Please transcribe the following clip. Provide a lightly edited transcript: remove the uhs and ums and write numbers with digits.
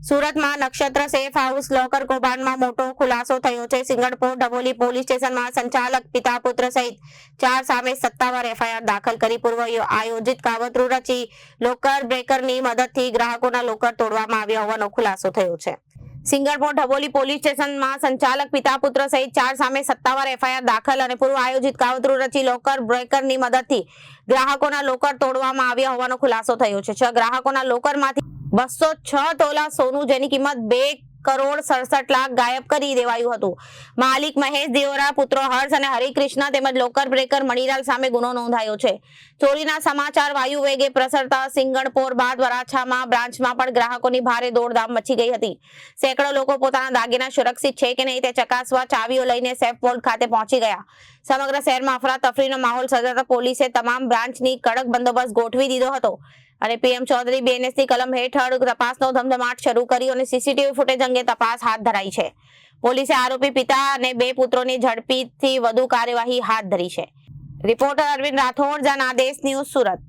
સુરતમાં નક્ષત્ર safe house locker કૌભાંડમાં મોટો ખુલાસો થયો છે. સિંગણપોર ડભોલી પોલીસ સ્ટેશનમાં સંચાલક પિતા પુત્ર સહિત 4 સામે સત્તાવાર એફઆઈઆર દાખલ કરી પૂર્વ આયોજિત કાવતરું રચી લોકર બ્રેકરની મદદથી ગ્રાહકોના લોકર તોડવામાં આવ્યા હોવાનો ખુલાસો થયો છે. સિંગણપોર ડભોલી પોલીસ સ્ટેશનમાં સંચાલક પિતા પુત્ર સહિત 4 સામે સત્તાવાર એફઆઈઆર દાખલ અને પૂર્વ આયોજિત કાવતરું રચી લોકર બ્રેકરની મદદથી ગ્રાહકોના લોકર તોડવામાં આવ્યા હોવાનો ખુલાસો થયો છે. 6 ગ્રાહકોના લોકરમાંથી 206 તોલા સોનું જેની કિંમત 2,67,00,000 ગાયબ કરી દેવાયું હતું. માલિક મહેશ દેવરા, પુત્રો હર્ષ અને હરિકૃષ્ણ તેમજ લોકર બ્રેકર મણિલાલ સામે ગુનો નોંધાયો છે. ચોરીના સમાચાર વાયુ વેગે પ્રસરતા સિંગણપોર બાદ વરાછામાં બ્રાન્ચમાં પણ ગ્રાહકોની ભારે દોડધામ મચી ગઈ હતી. સેંકડો લોકો પોતાના દાગીના સુરક્ષિત છે કે નહીં તે ચકાસવા ચાવીઓ લઈને સેફ વોલ્ટ ખાતે પહોંચી ગયા. સમગ્ર શહેરમાં અફરાતફરીનો માહોલ સર્જાતા પોલીસે તમામ બ્રાન્ચની કડક બંદોબસ્ત ગોઠવી દીધો હતો અને પીએમ ચૌધરી બીએનએસની કલમ હેઠળ તપાસનો ધમધમાટ શરૂ કર્યો અને સીસીટીવી ફૂટેજ અંગે તપાસ હાથ ધરાઈ છે. પોલીસે આરોપી પિતા અને 2 પુત્રોની ઝડપીથી વધુ કાર્યવાહી હાથ ધરી છે. Reporter Arvind Rathod, Janadesh news, Surat.